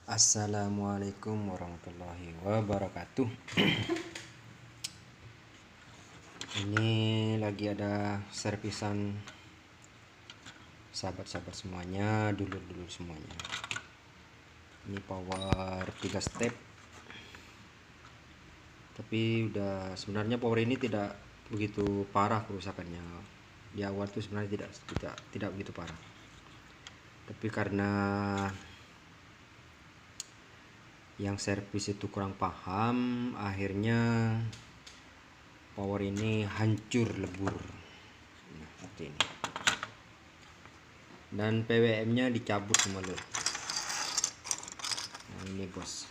Assalamualaikum warahmatullahi wabarakatuh. Ini lagi ada servisan sahabat-sahabat semuanya, dulur-dulur semuanya. Ini power 3 step. Tapi sebenarnya power ini tidak begitu parah kerusakannya. Di awal tuh sebenarnya tidak begitu parah. Tapi karena yang servis itu kurang paham, akhirnya power ini hancur lebur. Nah, seperti ini. Dan PWM-nya dicabut semua loh. Nah, ini bos.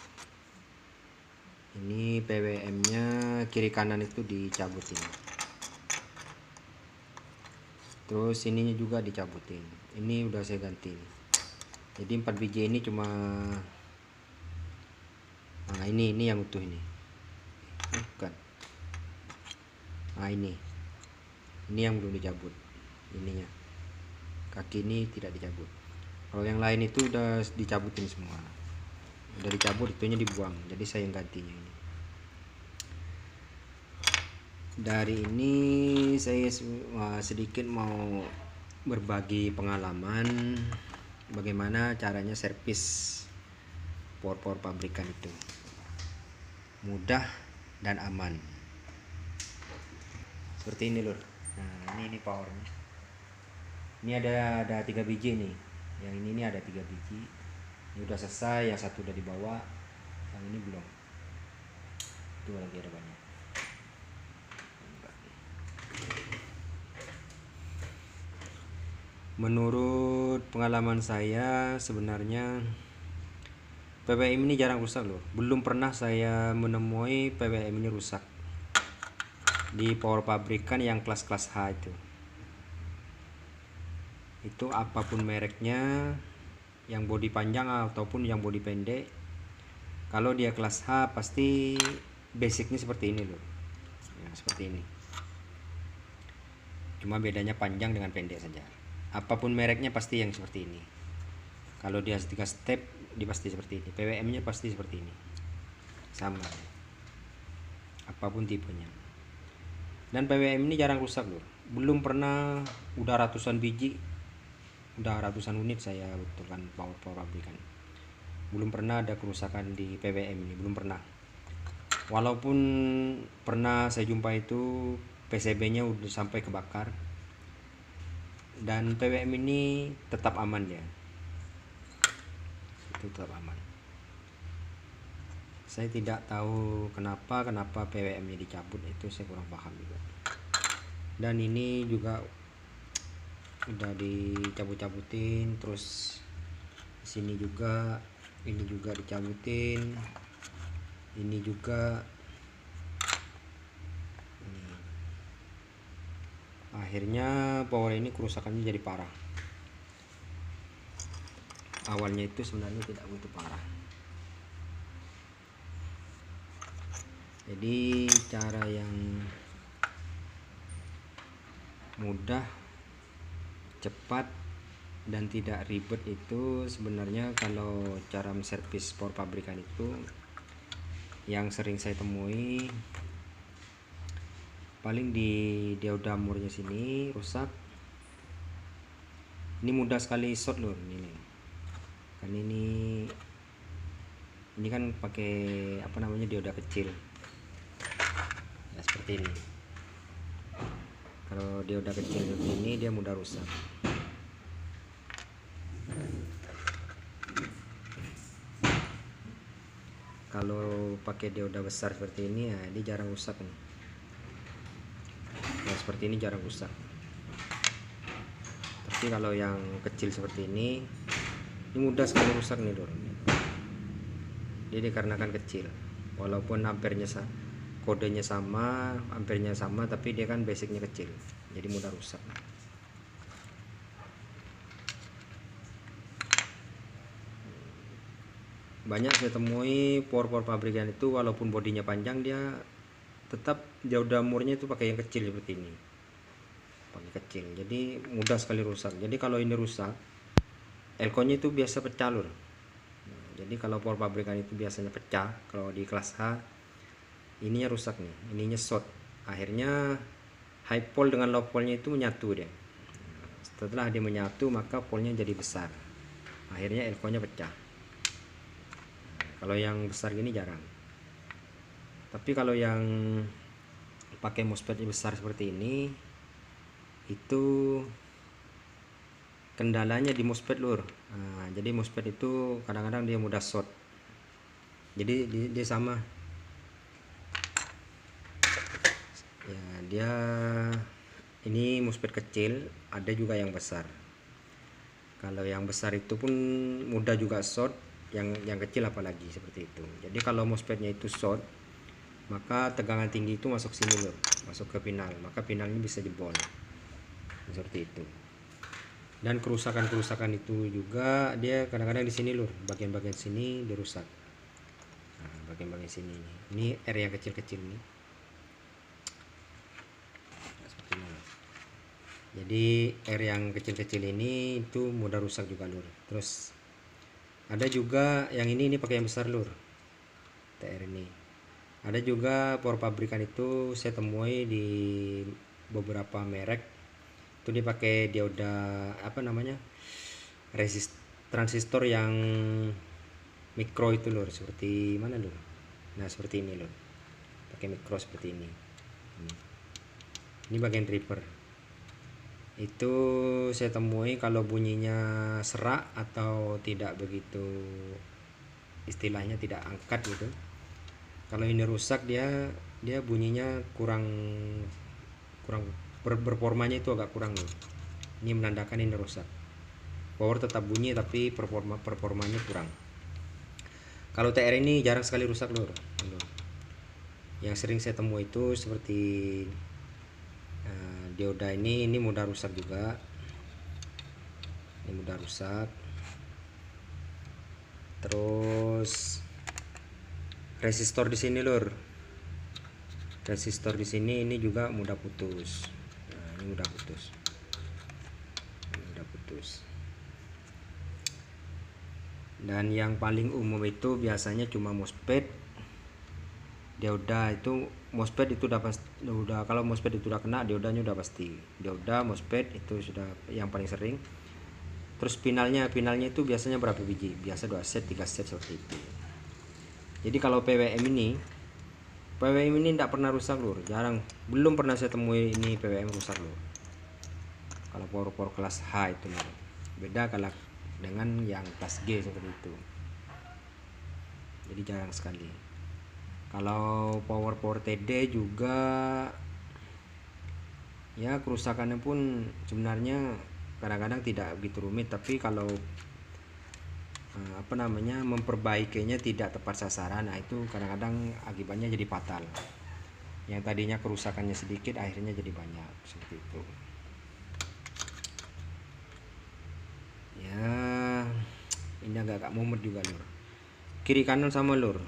Ini PWM-nya kiri kanan itu dicabutin. Terus ininya juga dicabutin. Ini udah saya ganti. Jadi 4 biji ini cuma ini yang utuh ini. Bukan. Nah, ini yang belum dicabut. Ininya. Kaki ini tidak dicabut. Kalau yang lain itu udah dicabutin semua. Udah dicabut, itunya dibuang. Jadi saya yang gantinya ini. Dari ini saya sedikit mau berbagi pengalaman bagaimana caranya servis power pabrikan itu. Mudah dan aman. Seperti ini lur. Nah, ini powernya. Ini ada 3 biji nih. Yang ini ada 3 biji. Ini udah selesai, yang satu udah dibawa, yang ini belum. Itu lagi ada banyak. Menurut pengalaman saya sebenarnya PWM ini jarang rusak loh. Belum pernah saya menemui PWM ini rusak di power pabrikan yang kelas-kelas H itu. Itu apapun mereknya, yang bodi panjang ataupun yang bodi pendek, kalau dia kelas H pasti basicnya seperti ini loh. Ya, seperti ini. Cuma bedanya panjang dengan pendek saja. Apapun mereknya pasti yang seperti ini. Kalau dia 3 step, dia pasti seperti ini. PWM-nya pasti seperti ini. Sama. Apapun tipenya. Dan PWM ini jarang rusak loh. Belum pernah, udah ratusan biji, udah ratusan unit saya betulkan power pabrikan. Belum pernah ada kerusakan di PWM ini, belum pernah. Walaupun pernah saya jumpa itu PCB-nya udah sampai kebakar. Dan PWM ini tetap aman ya. Itu tetap aman. Saya tidak tahu kenapa PWM-nya dicabut, itu saya kurang paham juga. Dan ini juga udah dicabut-cabutin, terus sini juga, ini juga dicabutin, ini juga. Akhirnya power ini kerusakannya jadi parah. Awalnya itu sebenarnya tidak begitu parah. Jadi cara yang mudah, cepat, dan tidak ribet itu sebenarnya kalau cara menservis power pabrikan itu yang sering saya temui paling di dioda murnya sini rusak. Ini mudah sekali short loh ini. Kan ini kan pakai dioda kecil. Ya, seperti ini. Kalau dioda kecil seperti ini dia mudah rusak. Kalau pakai dioda besar seperti ini ya dia jarang rusak nih. Nah, seperti ini jarang rusak. Tapi kalau yang kecil seperti ini mudah sekali rusak nih lur. Jadi dikarenakan kecil, walaupun ampernya kodenya sama, ampernya sama, tapi dia kan basicnya kecil, jadi mudah rusak. Banyak saya temui power pabrikan itu walaupun bodinya panjang, dia tetap dioda murnya itu pakai yang kecil seperti ini, pakai kecil, jadi mudah sekali rusak. Jadi kalau ini rusak, elko-nya itu biasa pecah lur. Jadi kalau power pabrikan itu biasanya pecah. Kalau di kelas H ininya rusak nih, ininya short, akhirnya high pole dengan low pole-nya itu menyatu dia. Setelah dia menyatu maka pole-nya jadi besar, akhirnya elko-nya pecah. Kalau yang besar gini jarang. Tapi kalau yang pakai MOSFET besar seperti ini, itu kendalanya di MOSFET lur. Nah, jadi MOSFET itu kadang-kadang dia mudah short. Jadi dia sama. Ya, dia ini MOSFET kecil, ada juga yang besar. Kalau yang besar itu pun mudah juga short, yang kecil apalagi seperti itu. Jadi kalau MOSFET-nya itu short, maka tegangan tinggi itu masuk sini lur, masuk ke pinal, maka pinalnya bisa jebol seperti itu. Dan kerusakan itu juga dia kadang-kadang di sini lur, bagian-bagian sini dirusak. Nah, bagian-bagian sini ini R yang kecil-kecil nih. Nah, seperti ini. Jadi R yang kecil-kecil ini itu mudah rusak juga lur. Terus ada juga yang ini pakai yang besar lur, TR ini. Ada juga power pabrikan itu saya temui di beberapa merek itu dia pakai dioda apa namanya, transistor yang mikro itu lur, seperti mana lur. Nah seperti ini lur, pakai mikro seperti ini. Ini bagian dripper itu saya temui kalau bunyinya serak atau tidak begitu, istilahnya tidak angkat gitu. Kalau ini rusak dia bunyinya kurang performanya itu agak kurang nih. Ini menandakan ini rusak. Power tetap bunyi tapi performanya kurang. Kalau TR ini jarang sekali rusak lur. Yang sering saya temui itu seperti dioda ini mudah rusak juga. Ini mudah rusak. Terus resistor di sini lur. Resistor di sini ini juga mudah putus. Nah, ini mudah putus. Dan yang paling umum itu biasanya cuma MOSFET. Dioda itu MOSFET itu udah kalau MOSFET itu udah kena, diodanya udah pasti. Dioda, MOSFET itu sudah yang paling sering. Terus pinalnya itu biasanya berapa biji? Biasa 2 set, 3 set seperti itu. Jadi kalau PWM ini tidak pernah rusak lur, jarang, belum pernah saya temui ini PWM rusak lur. Kalau power kelas H itu lur. Beda kalau dengan yang kelas G seperti itu. Jadi jarang sekali. Kalau power TD juga ya kerusakannya pun sebenarnya kadang-kadang tidak begitu rumit, tapi kalau memperbaikinya tidak tepat sasaran, nah itu kadang-kadang akibatnya jadi fatal. Yang tadinya kerusakannya sedikit akhirnya jadi banyak seperti itu. Ya ini agak mumet juga lur. Kiri kanan sama lur.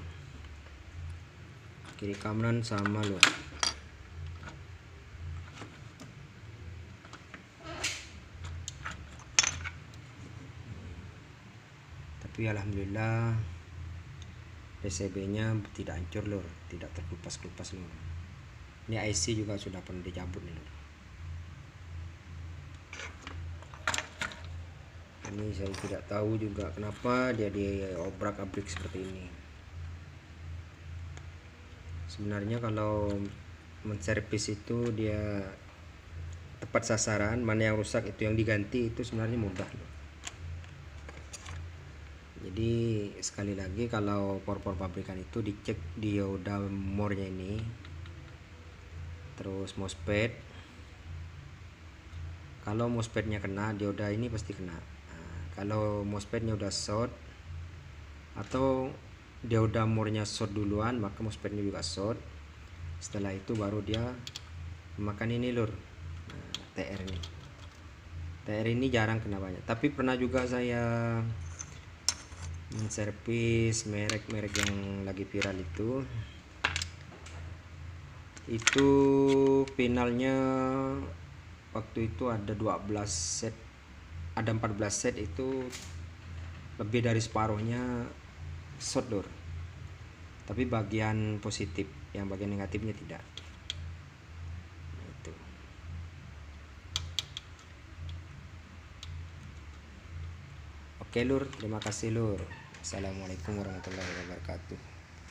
Tapi alhamdulillah PCB-nya tidak hancur lur, tidak terkelupas lur. Ini IC juga sudah pernah dicabut nih lur. Ini saya tidak tahu juga kenapa dia diobrak-abrik seperti ini. Sebenarnya kalau menservis itu dia tepat sasaran, mana yang rusak itu yang diganti, itu sebenarnya mudah loh. Jadi sekali lagi kalau power pabrikan itu dicek dioda more-nya ini, terus MOSFET. Kalau MOSFET-nya kena, dioda ini pasti kena. Nah, kalau MOSFET-nya udah short atau dioda more-nya short duluan, maka MOSFET-nya juga short. Setelah itu baru dia memakan ini lur. Nah, TR ini jarang kena banyak, tapi pernah juga saya menservis merek yang lagi viral itu pinalnya waktu itu ada 12 set, ada 14 set, itu lebih dari separuhnya short lur, tapi bagian positif, yang bagian negatifnya tidak. Nah, itu. Oke lur, terima kasih lur. Assalamualaikum warahmatullahi wabarakatuh.